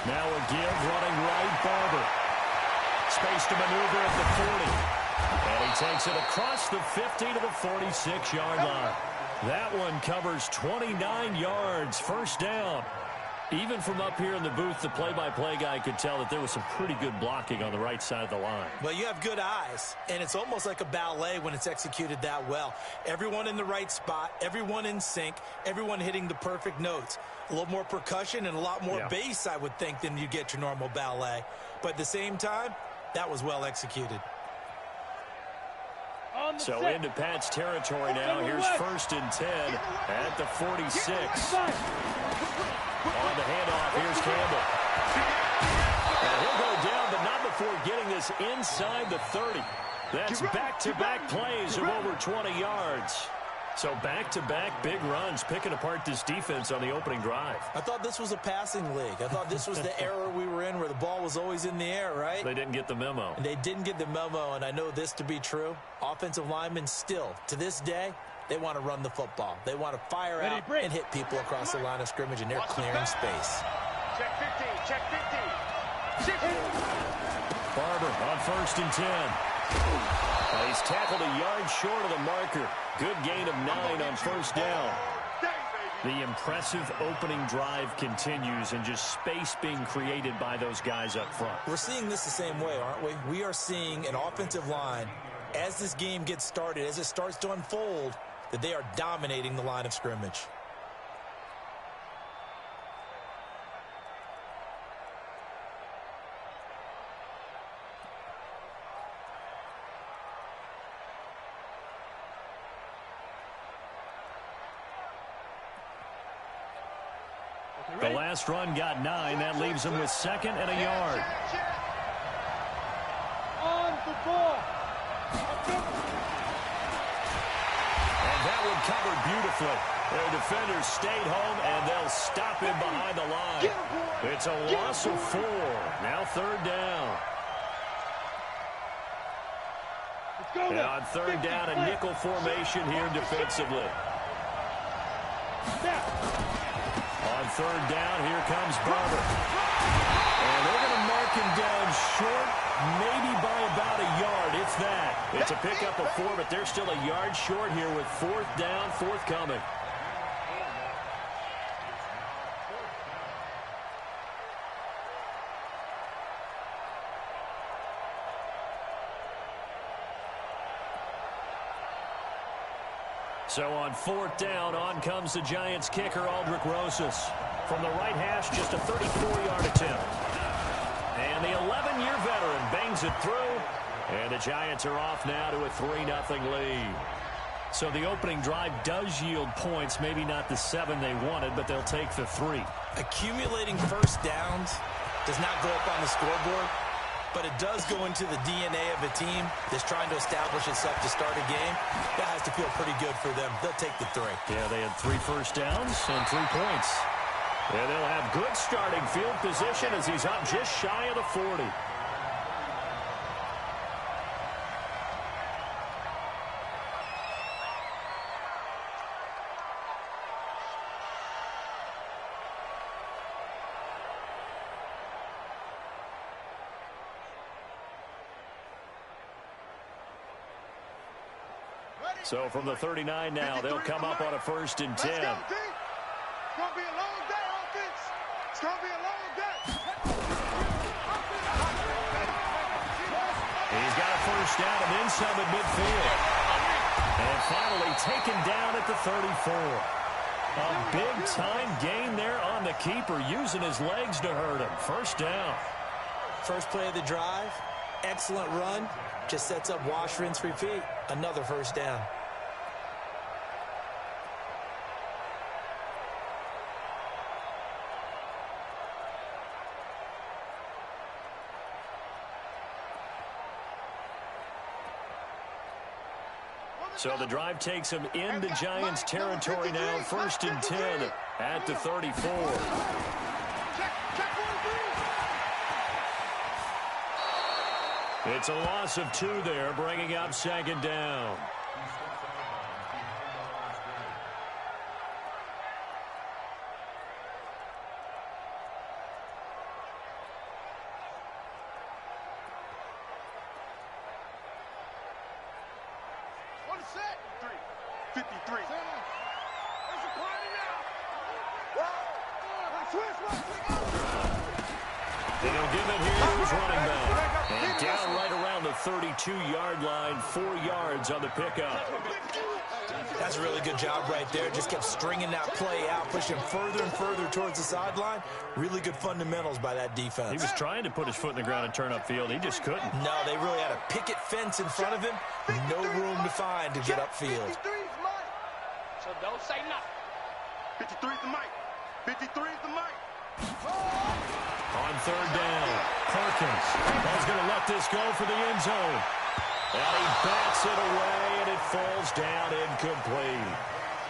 Now a give, running right, Barber. Space to maneuver at the 40. And he takes it across the 50 to the 46-yard line. That one covers 29 yards, first down. Even from up here in the booth, the play-by-play guy could tell that there was some pretty good blocking on the right side of the line. Well, you have good eyes, and it's almost like a ballet when it's executed that well. Everyone in the right spot, everyone in sync, everyone hitting the perfect notes. A little more percussion and a lot more bass, I would think, than you get your normal ballet. But at the same time, that was well executed. So into Pat's territory now. Here's 1st and 10 at the 46. On the handoff, here's Campbell. And he'll go down, but not before getting this inside the 30. That's back-to-back plays of over 20 yards. So back-to-back big runs, picking apart this defense on the opening drive. I thought this was a passing league. I thought this was the era we were in where the ball was always in the air, right? They didn't get the memo. And they didn't get the memo, and I know this to be true. Offensive linemen still, to this day, they want to run the football. They want to fire out and hit people across the line of scrimmage, and they're clearing space. Check 15, check 15. Barber on 1st and 10. He's tackled a yard short of the marker. Good gain of 9 on 1st down. The impressive opening drive continues, and just space being created by those guys up front. We're seeing this the same way, aren't we? We are seeing an offensive line, as this game gets started, as it starts to unfold, that they are dominating the line of scrimmage. The last run got 9. That leaves him with 2nd and a yard. On the ball. And that one covered beautifully. Their defenders stayed home, and they'll stop him behind the line. It's a loss of 4. Now 3rd down. And on 3rd down, a nickel formation here defensively. On 3rd down, here comes Barber. And they're going to mark him down short, maybe by about a yard, if that. It's a pickup of 4, but they're still a yard short here with 4th down forthcoming. So on 4th down, on comes the Giants kicker, Aldrick Rosas. From the right hash, just a 34-yard attempt. And the 11-year veteran bangs it through. And the Giants are off now to a 3-0 lead. So the opening drive does yield points, maybe not the 7 they wanted, but they'll take the 3. Accumulating first downs does not go up on the scoreboard, but it does go into the DNA of a team that's trying to establish itself to start a game. That has to feel pretty good for them. They'll take the 3. Yeah, they had 3 first downs and 3 points. And they'll have good starting field position as he's up just shy of the 40. So from the 39 now, they'll come up on a 1st and 10. It's going to be a long day, offense. It's going to be a long day. He's got a 1st down and then some at midfield. And finally taken down at the 34. A big-time gain there on the keeper, using his legs to hurt him. 1st down. First play of the drive, excellent run. Just sets up wash, rinse, repeat. Another 1st down. So the drive takes him into Giants territory now. 1st and 10 at the 34. It's a loss of 2 there, bringing up 2nd down. 53. There's a party now. And he'll give it here to his running back. And down right around the 32-yard line, 4 yards on the pickup. That's a really good job right there. Just kept stringing that play out, pushing further and further towards the sideline. Really good fundamentals by that defense. He was trying to put his foot in the ground and turn upfield. He just couldn't. No, they really had a picket fence in front of him. No room to find to get upfield. So don't say nothing. 53's the mic. 53's the mic. On third down, Perkins is going to let this go for the end zone. And he bats it away, and it falls down incomplete.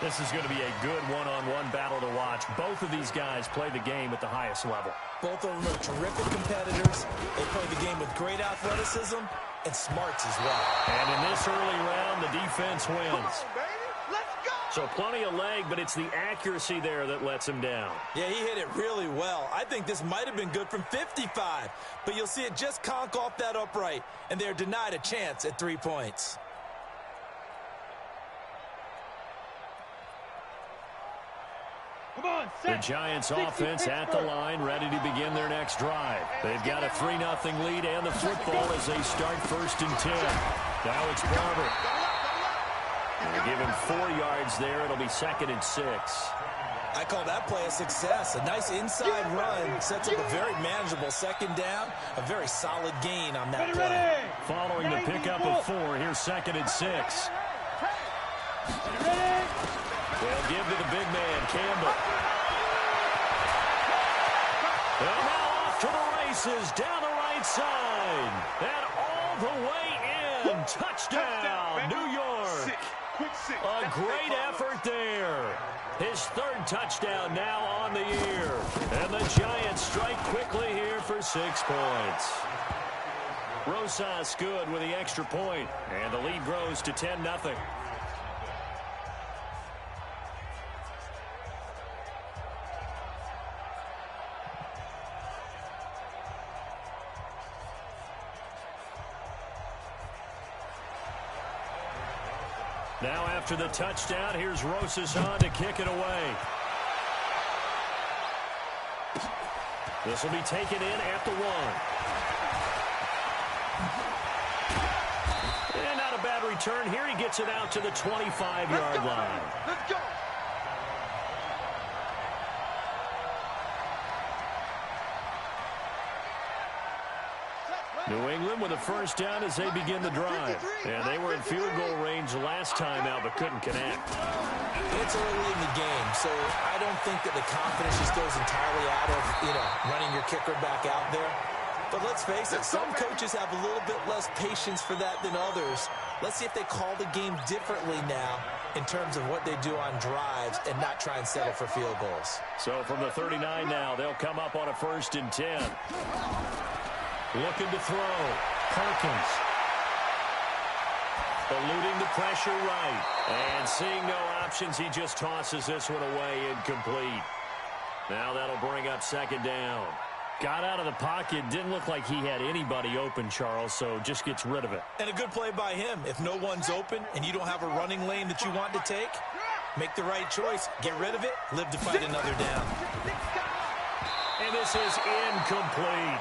This is going to be a good one-on-one battle to watch. Both of these guys play the game at the highest level. Both of them are terrific competitors. They play the game with great athleticism and smarts as well. And in this early round, the defense wins. Baby, let's go. So plenty of leg, but it's the accuracy there that lets him down. Yeah, he hit it really well. I think this might have been good from 55, but you'll see it just conk off that upright, and they're denied a chance at 3 points. Come on, The Giants offense at the line, ready to begin their next drive. They've got a 3-0 lead and the football as they start 1st and 10. Now it's Barber. They give him 4 yards there. It'll be 2nd and 6. I call that play a success. A nice inside run sets up a very manageable 2nd down. A very solid gain on that play. Following the pickup of 4, here's 2nd and 6. They'll give to the big man, Campbell. And now off to the races, down the right side. And all the way in. Touchdown, New York. A great effort there. His 3rd touchdown now on the year. And the Giants strike quickly here for 6 points. Rosas good with the extra point. And the lead grows to 10-0. Now after the touchdown, here's Rosas on to kick it away. This will be taken in at the 1. And not a bad return here. He gets it out to the 25-yard line. Let's go. New England with a 1st down as they begin the drive. And they were in field goal range last time out, but couldn't connect. It's early in the game, so I don't think that the confidence just goes entirely out of, running your kicker back out there. But let's face it, some coaches have a little bit less patience for that than others. Let's see if they call the game differently now in terms of what they do on drives and not try and settle for field goals. So from the 39 now, they'll come up on a 1st and 10. Looking to throw. Perkins. Eluding the pressure right. And seeing no options, he just tosses this one away incomplete. Now that'll bring up 2nd down. Got out of the pocket. Didn't look like he had anybody open, Charles, so just gets rid of it. And a good play by him. If no one's open and you don't have a running lane that you want to take, make the right choice. Get rid of it. Live to fight another down. And this is incomplete.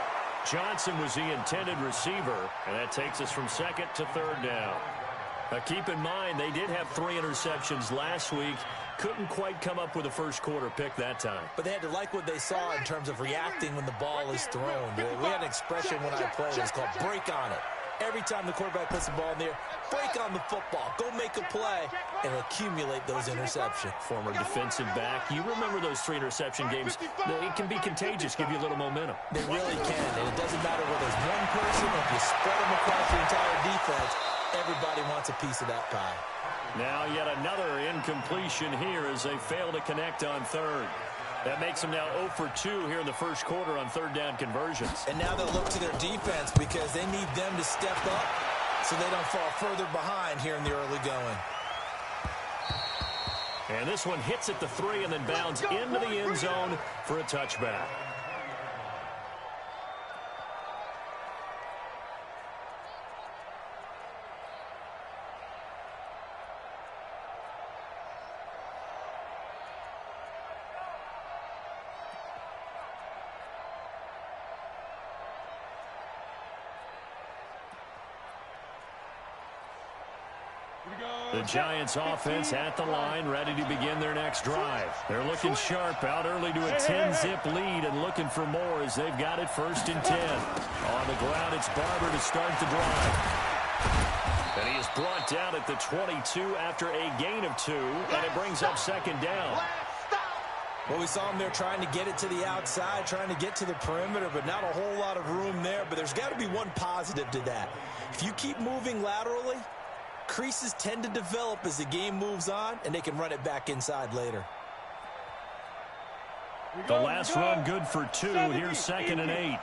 Johnson was the intended receiver, and that takes us from 2nd to 3rd down. Now keep in mind, they did have 3 interceptions last week. Couldn't quite come up with a first-quarter pick that time. But they had to like what they saw in terms of reacting when the ball is thrown. We had an expression when I played. It was called break on it. Every time the quarterback puts the ball in there, break on the football. Go make a play and accumulate those interceptions. Former defensive back. You remember those 3 interception games. It can be contagious, give you a little momentum. They really can, and it doesn't matter whether it's one person or if you spread them across the entire defense. Everybody wants a piece of that pie. Now yet another incompletion here as they fail to connect on 3rd. That makes them now 0 for 2 here in the first quarter on 3rd down conversions. And now they'll look to their defense because they need them to step up so they don't fall further behind here in the early going. And this one hits at the 3 and then bounds into the end zone for a touchback. The Giants offense at the line, ready to begin their next drive. They're looking sharp, out early to a 10-zip lead and looking for more as they've got it 1st and 10. On the ground, it's Barber to start the drive. And he is brought down at the 22 after a gain of 2, and it brings up 2nd down. Well, we saw him there trying to get it to the outside, trying to get to the perimeter, but not a whole lot of room there. But there's got to be one positive to that. If you keep moving laterally, creases tend to develop as the game moves on, and they can run it back inside later. The last run good for 2. Here's 2nd and 8.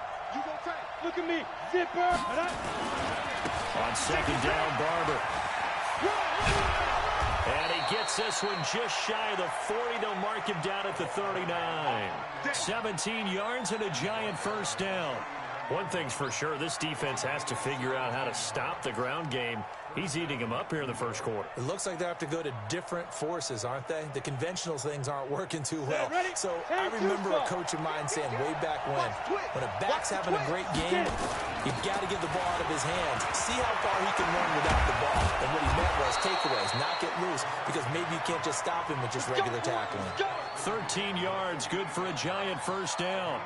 Look at me, zipper. On 2nd down, Barber. And he gets this one just shy of the 40. They'll mark him down at the 39. 17 yards and a Giant 1st down. One thing's for sure, this defense has to figure out how to stop the ground game. He's eating them up here in the 1st quarter. It looks like they have to go to different forces, aren't they? The conventional things aren't working too well. So I remember a coach of mine saying way back when a back's having a great game, you've got to get the ball out of his hands. See how far he can run without the ball. And what he meant was takeaways, knock it loose, because maybe you can't just stop him with just regular tackling. 13 yards, good for a Giant 1st down.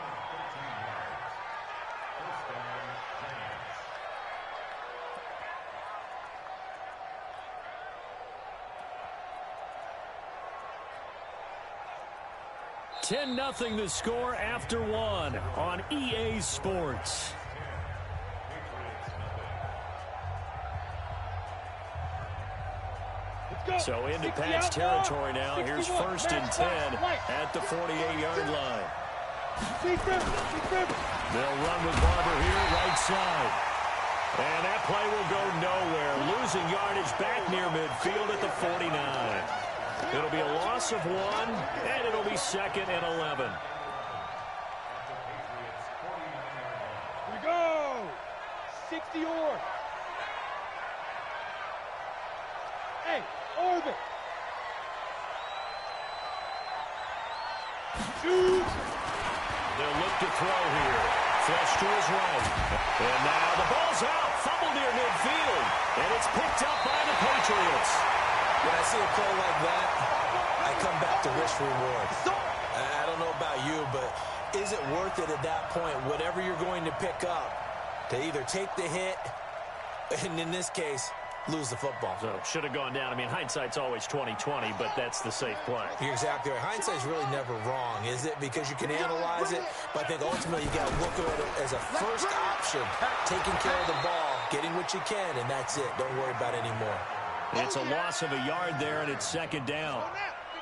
$10-0 the score after 1 on EA Sports. So into Pat's territory now. Here's 1st and 10 at the 48-yard line. They'll run with Barber here, right side. And that play will go nowhere. Losing yardage back near midfield at the 49. It'll be a loss of 1, and it'll be 2nd and 11. Here we go. 60 or. Hey, orbit. Shoot. They'll look to throw here. Flush to his right. And now the ball's out. Fumble near midfield. And it's picked up by the Patriots. When I see a play like that, I come back to risk reward. I don't know about you, but is it worth it at that point, whatever you're going to pick up, to either take the hit, and in this case, lose the football? So should have gone down. I mean, hindsight's always 20/20, but that's the safe play. You're exactly right. Hindsight's really never wrong, is it? Because you can analyze it, but I think ultimately you got to look at it as a first option, taking care of the ball, getting what you can, and that's it. Don't worry about it anymore. It's a loss of a yard there, and it's 2nd down.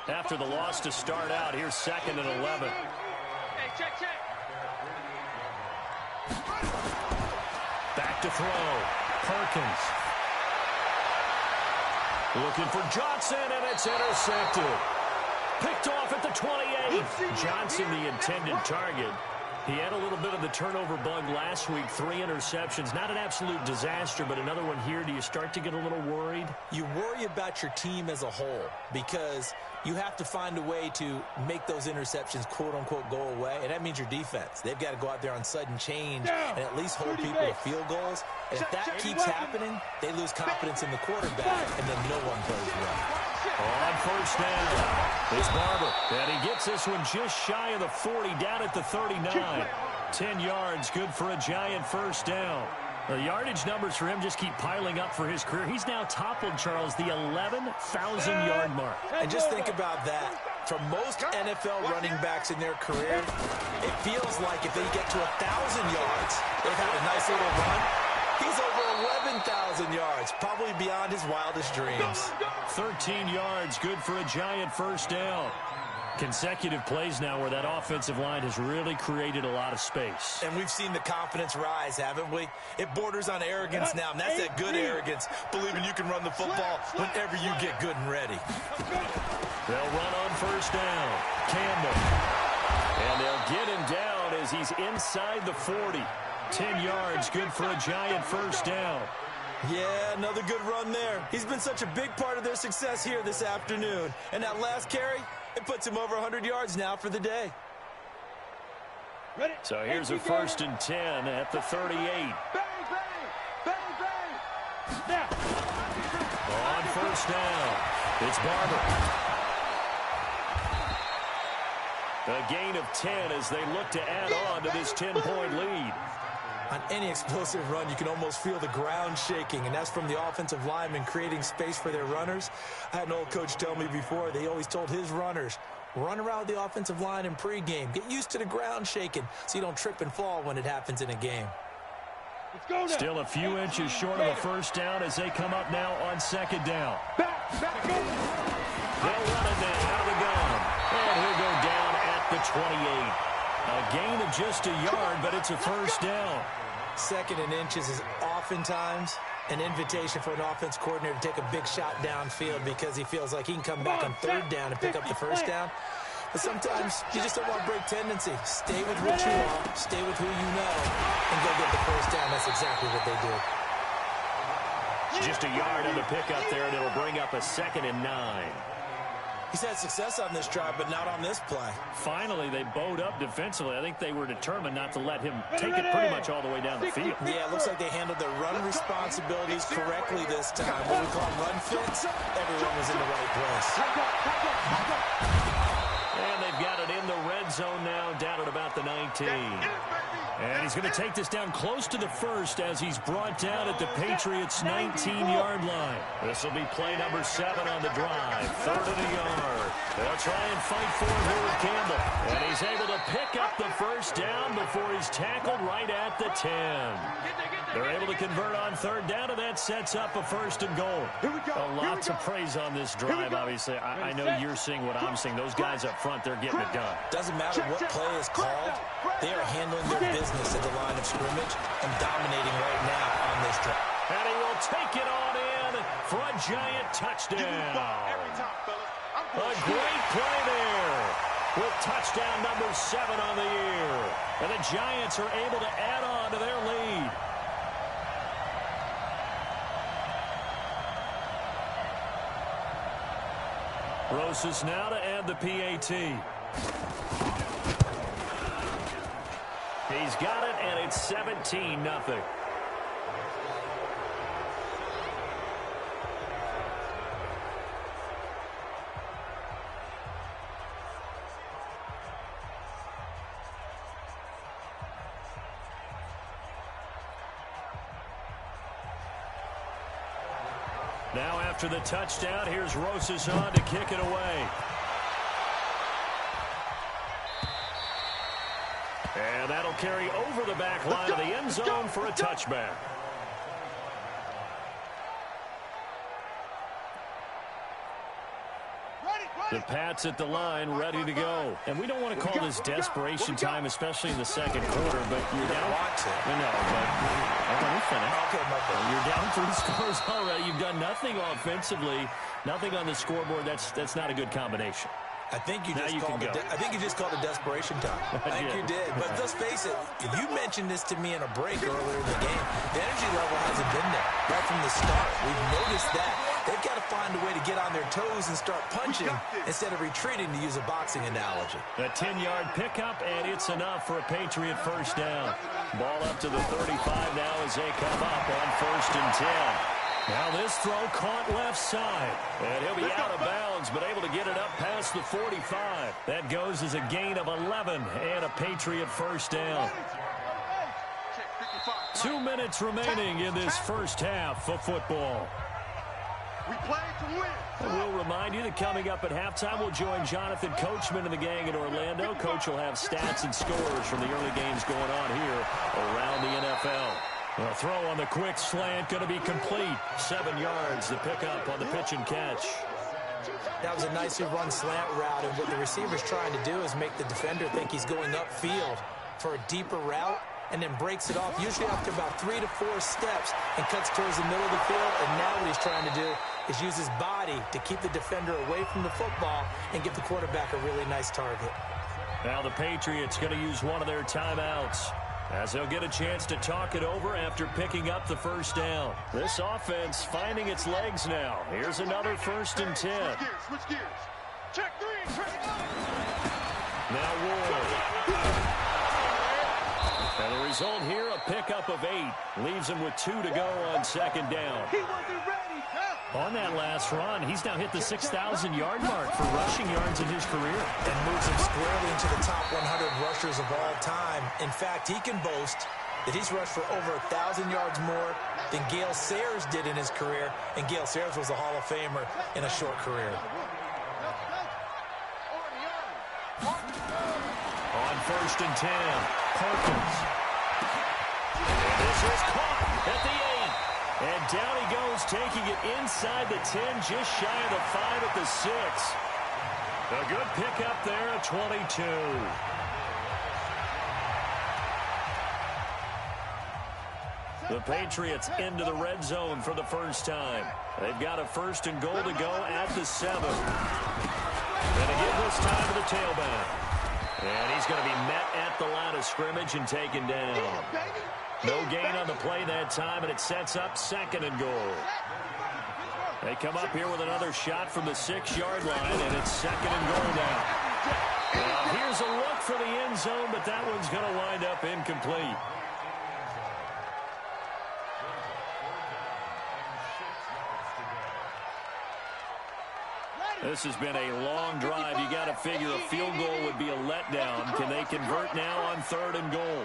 After the loss to start out, here's 2nd and 11. Hey, check. Back to throw. Perkins. Looking for Johnson, and it's intercepted. Picked off at the 28. Johnson, the intended target. He had a little bit of the turnover bug last week. 3 interceptions. Not an absolute disaster, but another one here. Do you start to get a little worried? You worry about your team as a whole because you have to find a way to make those interceptions, quote-unquote, go away, and that means your defense. They've got to go out there on sudden change and at least hold people to field goals. And if that keeps happening, they lose confidence in the quarterback, and then no one plays well. On 1st down, it's Barber. And he gets this one just shy of the 40, down at the 39. 10 yards, good for a Giant 1st down. The yardage numbers for him just keep piling up for his career. He's now toppled, Charles, the 11,000-yard mark. And just think about that. For most NFL running backs in their career, it feels like if they get to 1,000 yards, they've had a nice little run. He's over 11,000 yards, probably beyond his wildest dreams. 13 yards, good for a Giant 1st down. Consecutive plays now where that offensive line has really created a lot of space. And we've seen the confidence rise, haven't we? It borders on arrogance now, and that's that good arrogance, believing you can run the football whenever you get good and ready. They'll run on 1st down. Campbell. And they'll get him down as he's inside the 40. 10 yards, good for a Giant 1st down. Yeah, another good run there. He's been such a big part of their success here this afternoon. And that last carry, it puts him over 100 yards now for the day. So here's a 1st and 10 at the 38. Bang, bang, bang, bang. Now. On 1st first down. It's Barber. A gain of 10 as they look to add on to this 10-point lead. On any explosive run, you can almost feel the ground shaking, and that's from the offensive linemen creating space for their runners. I had an old coach tell me before, they always told his runners, run around the offensive line in pregame. Get used to the ground shaking so you don't trip and fall when it happens in a game. Still a few inches short of a first down as they come up now on second down. They'll run it now out of the gun. And he'll go down at the 28. A gain of just a yard, but it's a first down. Second and inches is oftentimes an invitation for an offense coordinator to take a big shot downfield because he feels like he can come back on third down and pick up the first down. But sometimes you just don't want to break tendency. Stay with what you are, stay with who you know, and go get the first down. That's exactly what they do. Just a yard on the pickup there, and it'll bring up a 2nd and 9. He's had success on this drive, but not on this play. Finally, they bowed up defensively. I think they were determined not to let him take it pretty much all the way down the field. Yeah, it looks like they handled their run responsibilities correctly this time. What we call run fits, everyone was in the right place. And they've got it in the red zone now, down at about the 19. And he's going to take this down close to the first as he's brought down at the Patriots' 19-yard line. This will be play number 7 on the drive. 3rd and a yard. They'll try and fight for it here with Campbell. And he's able to pick up the first down before he's tackled right at the 10. They're able to convert on 3rd down, and that sets up a 1st and goal. Lots of praise on this drive, obviously. I know you're seeing what I'm seeing. Those guys up front, they're getting it done. Doesn't matter what play is called. They are handling their business at the line of scrimmage and dominating right now on this drive. And he will take it on in for a giant touchdown. A great play there with touchdown number 7 on the year. And the Giants are able to add on to their lead. Rosas now to add the PAT. He's got it, and it's 17-0. Now after the touchdown, here's Rosas on to kick it away. And that'll carry over the back line of the end zone for a touchback. The Pats at the line, ready to go. And we don't want to call this desperation time, especially in the second quarter, but you're down. Let me finish. You're down 3 scores already. You've done nothing offensively, nothing on the scoreboard. That's not a good combination. I think you just called it desperation time. I think you did. But let's face it, you mentioned this to me in a break earlier in the game. The energy level hasn't been there right from the start. We've noticed that. They've got to find a way to get on their toes and start punching instead of retreating, to use a boxing analogy. A 10-yard pickup, and it's enough for a Patriot first down. Ball up to the 35 now as they come up on 1st and 10. Now this throw caught left side, and he'll be out of bounds, but able to get it up past the 45. That goes as a gain of 11 and a Patriot first down. 2 minutes remaining in this first half of football. We play to win. And we'll remind you that coming up at halftime, we'll join Jonathan Coachman and the gang in Orlando. Coach will have stats and scores from the early games going on here around the NFL. The throw on the quick slant going to be complete. 7 yards, the pickup on the pitch and catch. That was a nicely run slant route, and what the receiver's trying to do is make the defender think he's going upfield for a deeper route, and then breaks it off, usually after about 3 to 4 steps, and cuts towards the middle of the field. And now what he's trying to do is use his body to keep the defender away from the football and give the quarterback a really nice target. Now the Patriots going to use one of their timeouts, as they'll get a chance to talk it over after picking up the first down. This offense finding its legs now. Here's another 1st and 10. Switch gears. Check 3. Now Ward. And the result here, a pickup of 8. Leaves him with 2 to go on second down. He wasn't ready. On that last run, he's now hit the 6,000-yard mark for rushing yards in his career. And moves him squarely into the top 100 rushers of all time. In fact, he can boast that he's rushed for over 1,000 yards more than Gale Sayers did in his career. And Gale Sayers was a Hall of Famer in a short career. On 1st and 10, Perkins. This is caught at the 8. And down he goes, taking it inside the 10, just shy of the 5 at the 6. A good pickup there at 22. The Patriots into the red zone for the first time. They've got a 1st and goal to go at the 7. And again this time to the tailback. And he's going to be met at the line of scrimmage and taken down. No gain on the play that time, and it sets up 2nd and goal. They come up here with another shot from the 6-yard line, and it's 2nd and goal now. Now here's a look for the end zone, but that one's going to wind up incomplete. This has been a long drive. You got to figure a field goal would be a letdown. Can they convert now on 3rd and goal?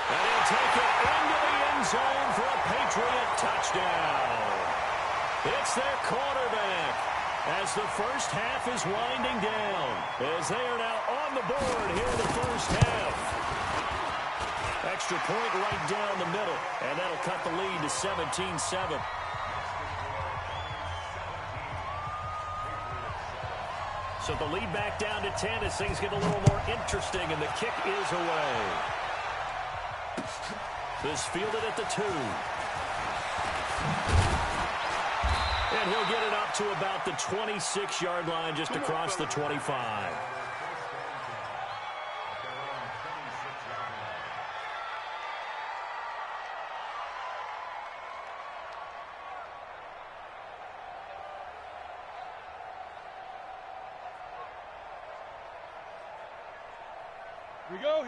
And he'll take it into the end zone for a Patriot touchdown. It's their quarterback as the first half is winding down, as they are now on the board here in the first half. Extra point right down the middle, and that'll cut the lead to 17-7. So the lead back down to 10 as things get a little more interesting, and the kick is away. This fielded at the 2. And he'll get it up to about the 26-yard line, just across the 25.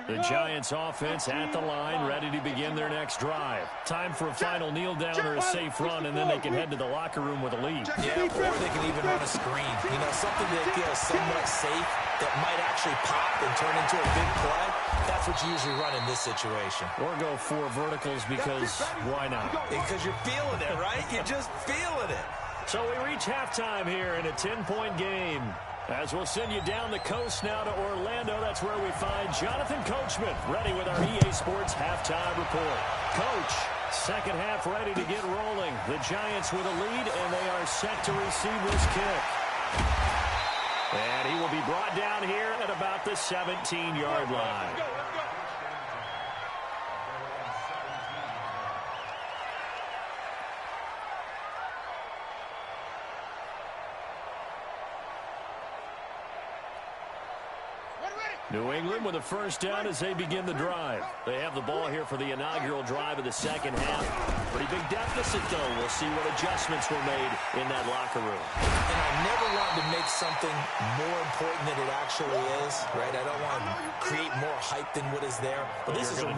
The Giants offense at the line, ready to begin their next drive. Time for a final kneel down or a safe run, and then they can head to the locker room with a lead. Yeah, or they can even run a screen. You know, something that feels somewhat safe that might actually pop and turn into a big play. That's what you usually run in this situation. Or go 4 verticals because why not? Because you're feeling it, right? You're just feeling it. So we reach halftime here in a 10-point game. As we'll send you down the coast now to Orlando, that's where we find Jonathan Coachman, ready with our EA Sports halftime report. Coach, second half ready to get rolling. The Giants with a lead, and they are set to receive this kick. And he will be brought down here at about the 17-yard line. New England with a first down as they begin the drive. They have the ball here for the inaugural drive of the second half. Pretty big deficit, though. We'll see what adjustments were made in that locker room. And I never wanted to make something more important than it actually is, right? I don't want to create more hype than what is there. But this is I'm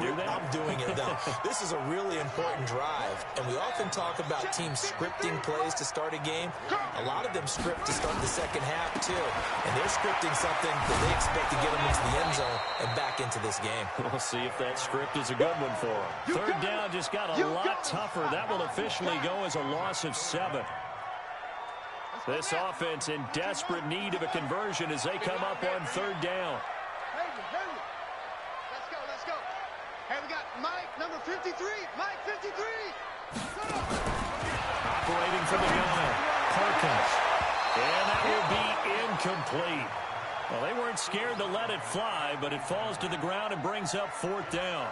doing it, though. This is a really important drive. And we often talk about teams scripting plays to start a game. A lot of them script to start the second half, too. And they're scripting something that they expect to get them into the end zone and back into this game. We'll see if that script is a good one for them. Third down just got a lot tougher. That will officially go as a loss of 7. This offense in desperate need of a conversion as they come up on third down. Let's go. Hey, we got Mike, number 53. Mike, 53. Operating from the gun, Perkins. And that will be incomplete. Well, they weren't scared to let it fly, but it falls to the ground and brings up 4th down.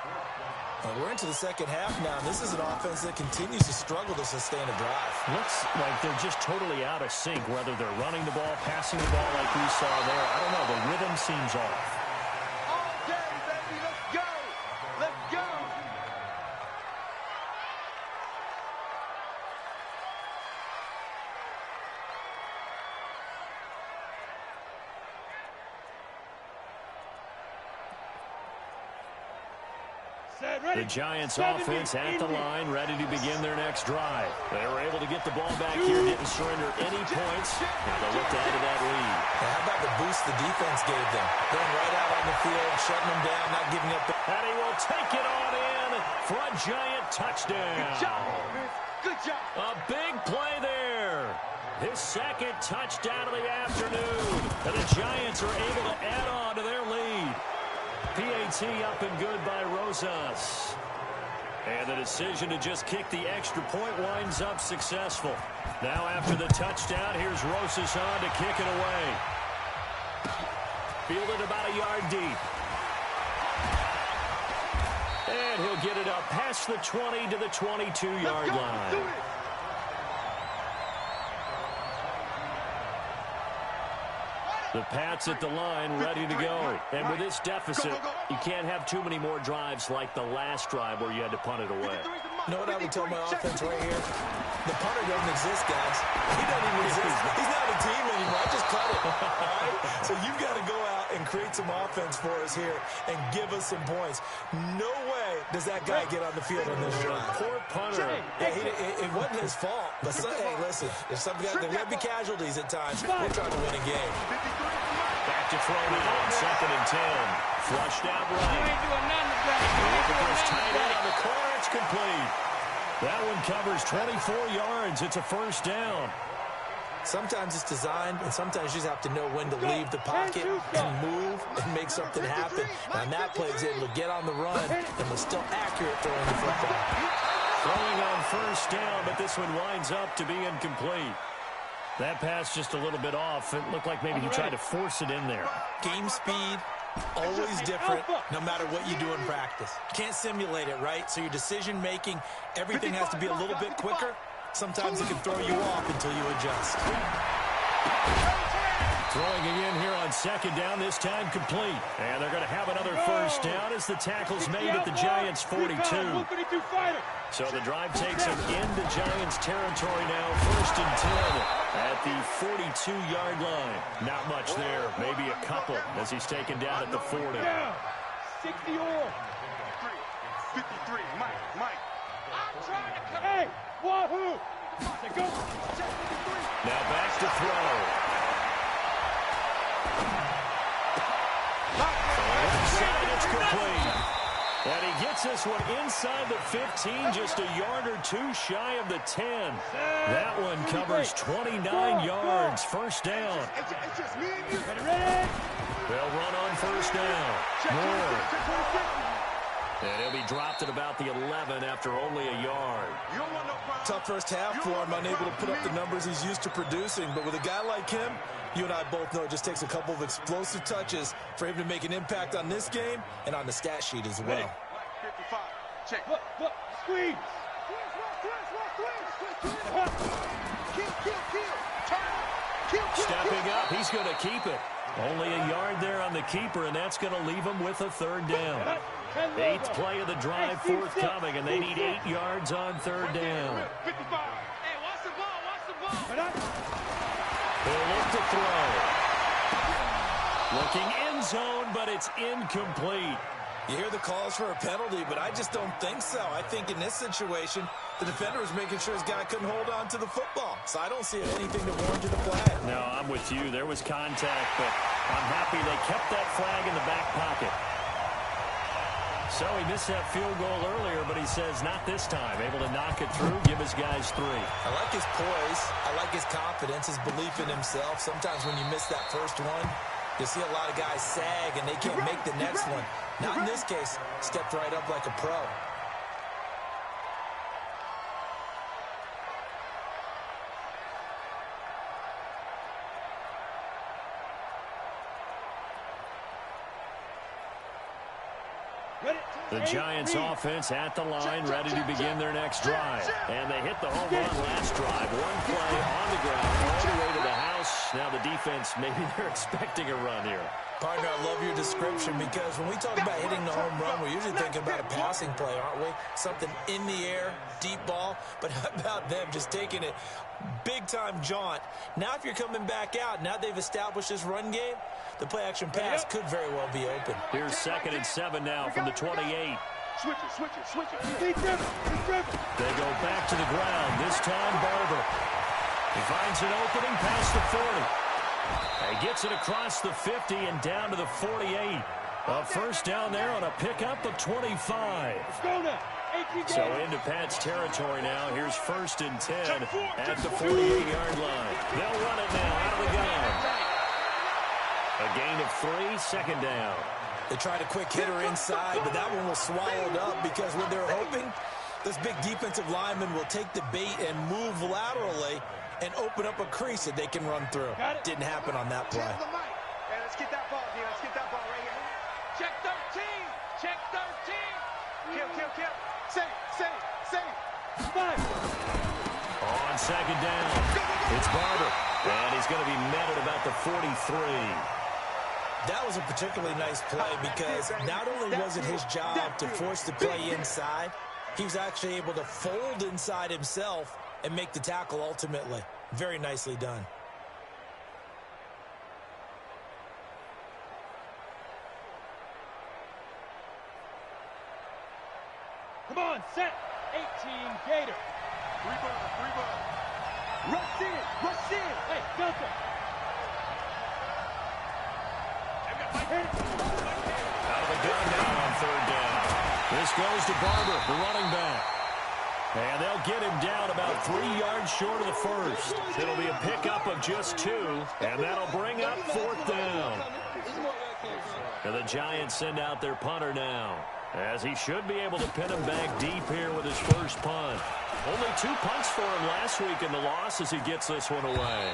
We're into the second half now. This is an offense that continues to struggle to sustain a drive. Looks like they're just totally out of sync, whether they're running the ball, passing the ball like we saw there. I don't know. The rhythm seems off. All day, baby. Let's go. Let's go. The Giants offense at the line, ready to begin their next drive. They were able to get the ball back here, didn't surrender any points. Now they'll look to add to that lead. Now, how about the boost the defense gave them? Going right out on the field, shutting them down, not giving up. And he will take it on in for a Giant touchdown. Good job, man. Good job. A big play there. His second touchdown of the afternoon. And the Giants are able to add on to their lead. PAT up and good by Rosas. And the decision to just kick the extra point winds up successful. Now after the touchdown, here's Rosas on to kick it away. Fielded about a yard deep. And he'll get it up past the 20 to the 22-yard line. The Pats at the line, ready to go. And with this deficit, you can't have too many more drives like the last drive where you had to punt it away. You know what I would tell my offense right here? The punter doesn't exist, guys. He doesn't even exist. He's not a team anymore. I just cut it. All right? So you've got to go out and create some offense for us here and give us some points. No way does that guy get on the field on this drive. Poor punter. Yeah, it wasn't his fault. But, hey, listen, there's there may be casualties at times. We're trying to win a game. Back to throw now on 2nd and 10. Flushed out right. Look at this tight end on the corner. It's complete. That one covers 24 yards. It's a first down. Sometimes it's designed, and sometimes you just have to know when to leave the pocket and move and make something happen. And that play is able to get on the run and was still accurate throwing the football. Throwing on first down, but this one winds up to be incomplete. That pass just a little bit off. It looked like maybe he tried to force it in there. Game speed, always different, no matter what you do in practice. You can't simulate it, right? So your decision-making, everything has to be a little bit quicker. Sometimes it can throw you off until you adjust. Throwing again here on 2nd down, this time complete. And they're going to have another first down as the tackle's made at the Giants' 42. So the drive takes them into Giants territory now, 1st and 10 at the 42-yard line. Not much there, maybe a couple as he's taken down at the 40. 60 all. 53, Mike. I'm trying to come. Hey, wahoo! Now back to throw. Inside, it's complete. And he gets this one inside the 15, just a yard or two shy of the 10. That one covers 29 yards. First down. They'll run on first down. Moore. And he'll be dropped at about the 11 after only a yard. Tough first half for him, unable to put up the numbers he's used to producing. But with a guy like him, you and I both know it just takes a couple of explosive touches for him to make an impact on this game and on the stat sheet as well. 55. Check. Look. Squeeze. Stepping up, he's going to keep it. Only a yard there on the keeper, and that's going to leave him with a third down. 8th play of the drive forthcoming, and they need 8 yards on 3rd down. Hey, watch the ball. They'll look to throw. Looking end zone, but it's incomplete. You hear the calls for a penalty, but I just don't think so. I think in this situation, the defender was making sure his guy couldn't hold on to the football. So I don't see anything to warrant you the flag. No, I'm with you. There was contact, but I'm happy they kept that flag in the back pocket. So he missed that field goal earlier, but he says not this time. Able to knock it through, give his guys 3. I like his poise. I like his confidence, his belief in himself. Sometimes when you miss that first one, you see a lot of guys sag and they can't make the next one. Not in this case. Stepped right up like a pro. The Giants offense at the line, ready to begin their next drive. And they hit the home run last drive. One play on the ground, all the way to the house. Now the defense, maybe they're expecting a run here. Partner, I love your description because when we talk about hitting the home run, we're usually thinking about a passing play, aren't we? Something in the air, deep ball. But how about them just taking it big-time jaunt? Now if you're coming back out, now they've established this run game, the play-action pass could very well be open. Here's 2nd and 7 now from the 28. Switch it. They go back to the ground. This time, Barber. He finds an opening past the 40. He gets it across the 50 and down to the 48. A first down there on a pickup of 25. So into Pat's territory now. Here's 1st and 10 at the 48-yard line. They'll run it now out of the gun. A gain of 3, 2nd down. They tried a quick hitter inside, but that one was swallowed up because what they're hoping, this big defensive lineman will take the bait and move laterally and open up a crease that they can run through. Didn't happen on that play. Hey, let's get that ball, D. Let's get that ball right here. Check 13. Check 13. Kill. Save. 5. On 2nd down, it's Barber. And he's going to be met at about the 43. That was a particularly nice play because not only was it his job to force the play inside, he was actually able to fold inside himself and make the tackle ultimately. Very nicely done. Come on, set. 18 Gator. 3 ball. Rush in. Hey, Delta. Out of the gun now on 3rd down. This goes to Barber, the running back. And they'll get him down about 3 yards short of the first. It'll be a pickup of just 2, and that'll bring up 4th down. And the Giants send out their punter now, as he should be able to pin him back deep here with his first punt. Only 2 punts for him last week in the loss as he gets this one away.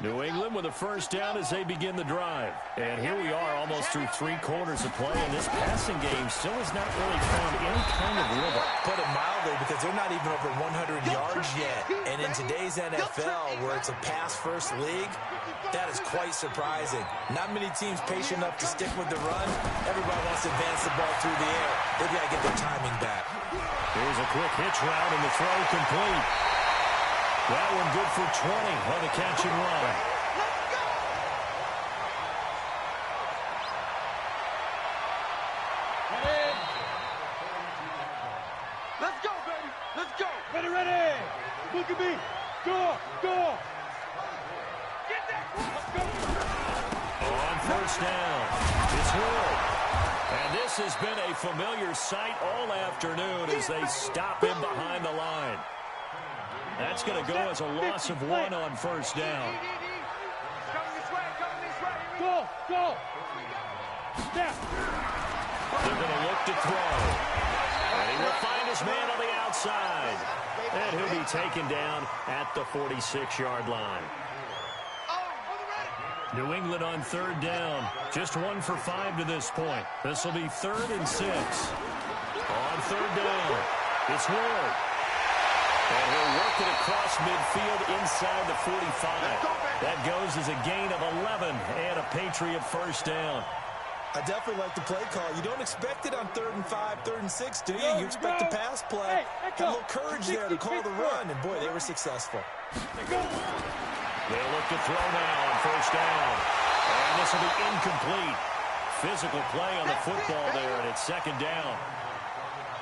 New England with a first down as they begin the drive. And here we are almost through 3 quarters of play, and this passing game still has not really found any kind of rhythm. Put it mildly, because they're not even over 100 yards yet. And in today's NFL, where it's a pass-first league, that is quite surprising. Not many teams patient enough to stick with the run. Everybody wants to advance the ball through the air. They've got to get their timing back. Here's a quick hitch route, and the throw complete. That one good for 20 on the catch and run. Let's go, baby. Let's go. Ready. Look at me. Go. Get that. Let's go. On first down, it's Ward. And this has been a familiar sight all afternoon as they stop him behind the line. That's going to go as a loss of 1 on first down. Coming this way. Go. Step. They're going to look to throw. And he will find his man on the outside. And he'll be taken down at the 46-yard line. New England on 3rd down. Just 1 for 5 to this point. This will be 3rd and 6. On 3rd down, it's Ward. And he'll work it across midfield inside the 45. That goes as a gain of 11 and a Patriot first down. I definitely like the play call. You don't expect it on 3rd and 5, 3rd and 6, do you? You expect a pass play. Got a little courage there to call the run, and boy, they were successful. They'll look to throw now on first down. And this will be incomplete. Physical play on the football there, and it's 2nd down.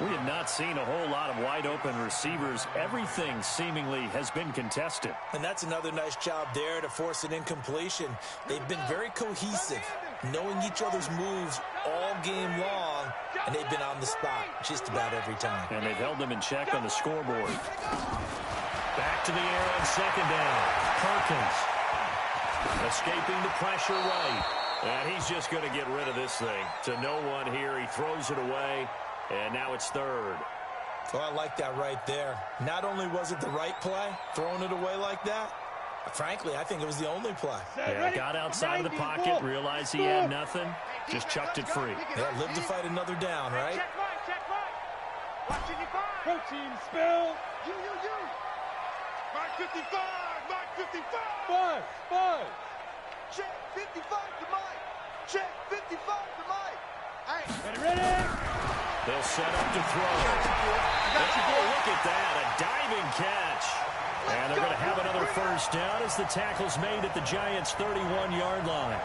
We have not seen a whole lot of wide-open receivers. Everything seemingly has been contested. And that's another nice job there to force an incompletion. They've been very cohesive, knowing each other's moves all game long, and they've been on the spot just about every time. And they've held them in check on the scoreboard. Back to the air on 2nd down. Perkins escaping the pressure right. And he's just going to get rid of this thing to no one here. He throws it away. And now it's 3rd. Well, I like that right there. Not only was it the right play, throwing it away like that, frankly, I think it was the only play. Yeah, got outside of the pocket, realized he had nothing, just chucked it free. Yeah, live to fight another down, right? Check right. Watching you find. Protein spill. You. Mark 55. 5. Check 55 to Mike. Check 55 to Mike. Hey. Ready. They'll set up to throw. Oh, look at that, a diving catch. And they're going to have another first down as the tackle's made at the Giants' 31-yard line.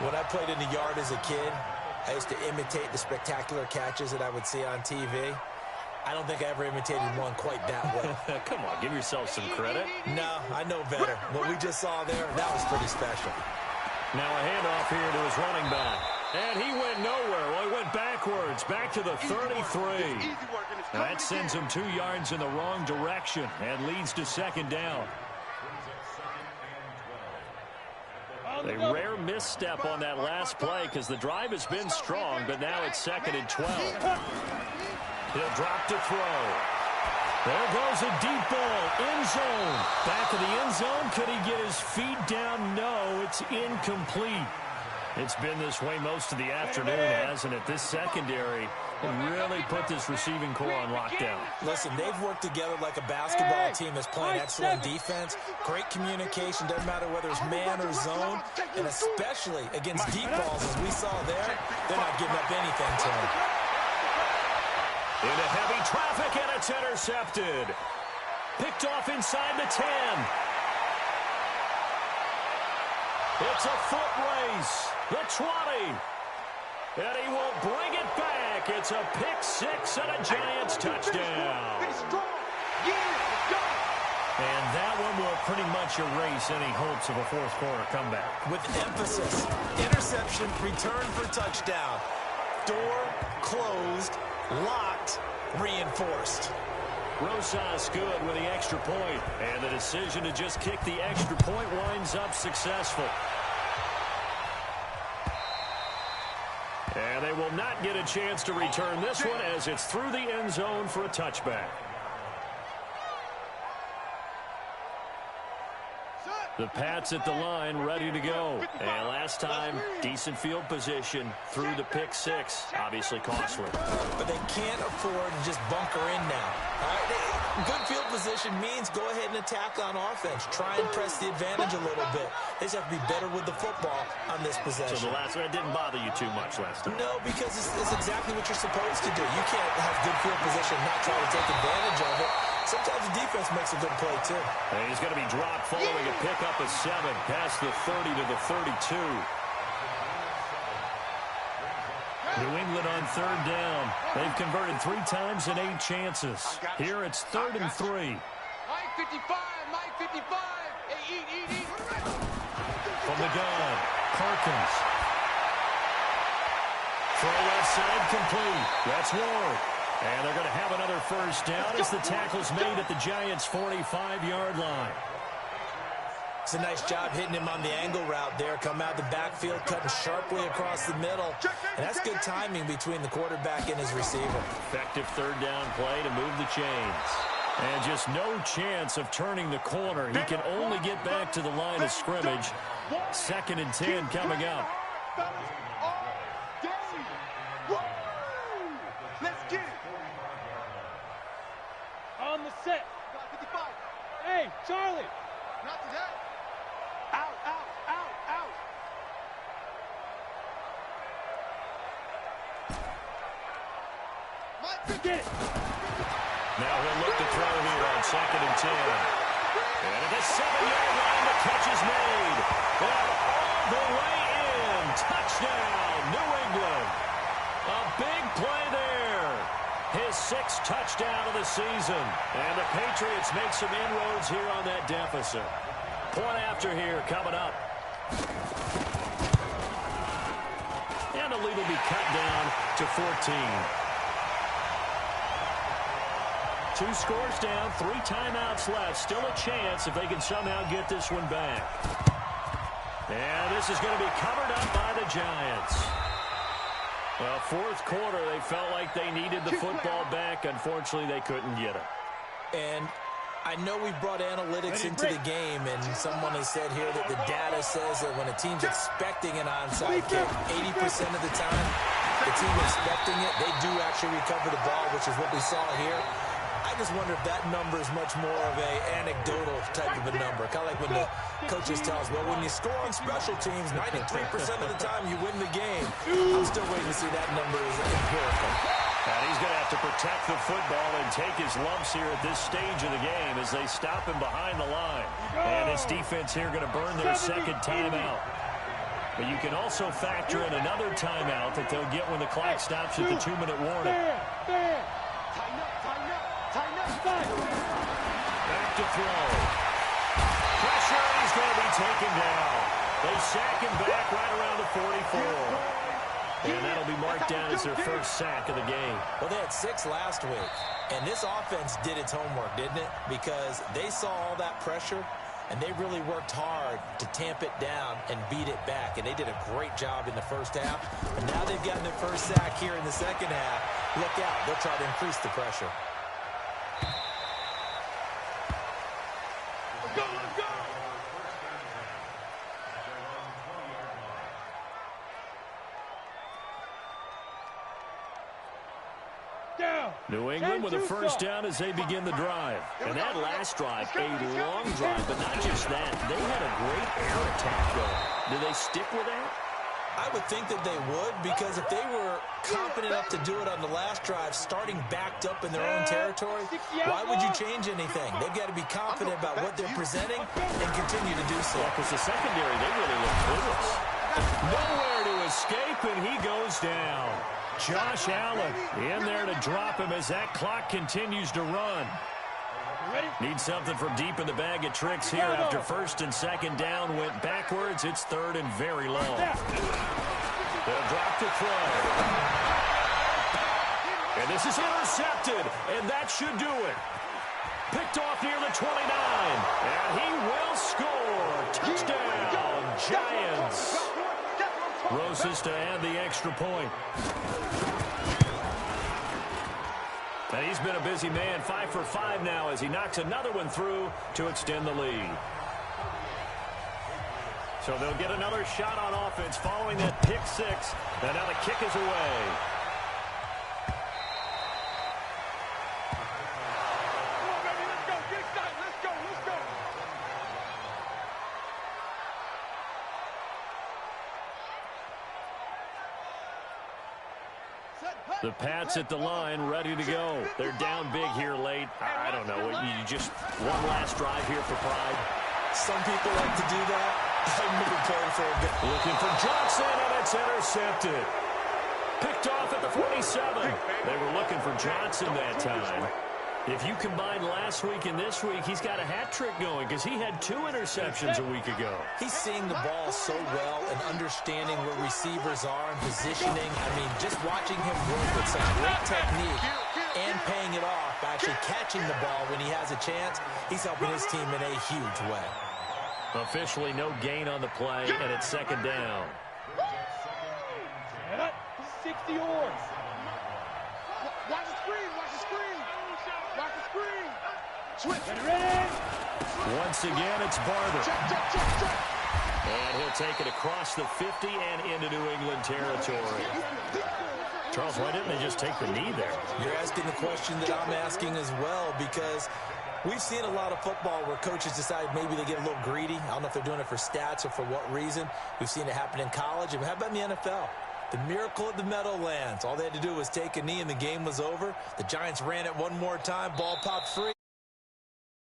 When I played in the yard as a kid, I used to imitate the spectacular catches that I would see on TV. I don't think I ever imitated one quite that well. Come on, give yourself some credit. No, I know better. What we just saw there, that was pretty special. Now a handoff here to his running back. And he went nowhere. Well, he went backwards, back to the 33. That sends him 2 yards in the wrong direction and leads to second down. A rare misstep on that last play because the drive has been strong, but now it's 2nd and 12. He'll drop to throw. There goes a deep ball, end zone. Back of the end zone. Could he get his feet down? No, it's incomplete. It's been this way most of the afternoon, hasn't it? This secondary really put this receiving core on lockdown. Listen, they've worked together like a basketball team that's playing excellent defense. Great communication, doesn't matter whether it's man or zone. And especially against deep balls, as we saw there, they're not giving up anything to him. Into heavy traffic, and it's intercepted. Picked off inside the 10. It's a foot race. The 20. And he will bring it back. It's a pick six and a Giants touchdown. And that one will pretty much erase any hopes of a fourth quarter comeback. With emphasis, interception, return for touchdown. Door closed, locked, reinforced. Rosas good with the extra point. And the decision to just kick the extra point winds up successful. And they will not get a chance to return this one as it's through the end zone for a touchback. The Pats at the line, ready to go. And last time, decent field position through the pick six. Obviously costly. But they can't afford to just bunker in now. All right? Good field position means go ahead and attack on offense. Try and press the advantage a little bit. They just have to be better with the football on this possession. So the last one didn't bother you too much last time? No, because it's exactly what you're supposed to do. You can't have good field position and not try to take advantage of it. Sometimes the defense makes a good play, too. And he's going to be dropped following a pickup of 7 past the 30 to the 32. New England on third down. They've converted 3 times in 8 chances. Here it's 3rd and 3. Mike 55, Mike 55. Hey, eat. From the gun, Perkins. Throw left side complete. That's Ward. And they're going to have another first down as the tackle's made at the Giants' 45-yard line. It's a nice job hitting him on the angle route there. Come out the backfield, cutting sharply across the middle. And that's good timing between the quarterback and his receiver. Effective third down play to move the chains. And just no chance of turning the corner. He can only get back to the line of scrimmage. 2nd and 10 coming up. Let's get it. On the set. 55. Hey, Charlie. Not today. Out. Get it. Now he'll look to throw here on 2nd and 10. And at the 7-yard line, the catch is made. And all the way in. Touchdown, New England. A big play there. His 6th touchdown of the season. And the Patriots make some inroads here on that deficit. Point after here coming up. And the lead will be cut down to 14. 2 scores down, 3 timeouts left. Still a chance if they can somehow get this one back. And this is going to be covered up by the Giants. Well, 4th quarter, they felt like they needed the football back. Unfortunately, they couldn't get it. And I know we've brought analytics into the game, and someone has said here that the data says that when a team's expecting an onside kick, 80% of the time, the team expecting it, they do actually recover the ball, which is what we saw here. I just wonder if that number is much more of a anecdotal type of a number. Kind of like when the coaches tell us, well, when you score on special teams, 93% of the time you win the game. I'm still waiting to see that number is empirical. And he's going to have to protect the football and take his lumps here at this stage of the game as they stop him behind the line. And this defense here going to burn their second timeout. But you can also factor in another timeout that they'll get when the clock stops at the 2-minute warning. Back to throw. Pressure, he's going to be taken down. They sack him back right around the 44. And that'll be marked down as their first sack of the game. Well, they had 6 last week. And this offense did its homework, didn't it? Because they saw all that pressure, and they really worked hard to tamp it down and beat it back. And they did a great job in the first half. And now they've gotten their first sack here in the second half. Look out. They'll try to increase the pressure. Let's go, let's go! New England with a first down as they begin the drive. And that last drive, a long drive, but not just that. They had a great air attack going. Do they stick with that? I would think that they would, because if they were confident enough to do it on the last drive, starting backed up in their own territory, why would you change anything? They've got to be confident about what they're presenting and continue to do so. Because the secondary, they really look clueless. Nowhere to escape, and he goes down. Josh Allen in there to drop him as that clock continues to run. Need something from deep in the bag of tricks here after first and second down went backwards. It's third and very long. They'll drop to throw. And this is intercepted, and that should do it. Picked off near the 29, and he will score. Touchdown, Giants. Rosas to add the extra point. And he's been a busy man, 5 for 5 now as he knocks another one through to extend the lead. So they'll get another shot on offense following that pick 6. And now the kick is away. Come on, baby, let's go. Get excited. Let's go, let's go. The Pats at the line, ready to go. They're down big here late. I don't know. You just one last drive here for pride. Some people like to do that. I've never played for a bit. Looking for Johnson, and it's intercepted. Picked off at the 47. They were looking for Johnson that time. If you combine last week and this week, he's got a hat trick going because he had 2 interceptions a week ago. He's seeing the ball so well and understanding where receivers are and positioning. I mean, just watching him work with such great technique and paying it off, actually catching the ball when he has a chance, he's helping his team in a huge way. Officially no gain on the play, and it's second down. 60 yards. Watch the screen, watch the screen. Watch the screen. Switch. Ready? Once again, it's Barber. Check. And he'll take it across the 50 and into New England territory. Charles, why didn't they just take the knee there? You're asking the question that I'm asking as well, because we've seen a lot of football where coaches decide maybe they get a little greedy. I don't know if they're doing it for stats or for what reason. We've seen it happen in college. And how about in the NFL? The miracle of the Meadowlands. All they had to do was take a knee and the game was over. The Giants ran it one more time. Ball popped free.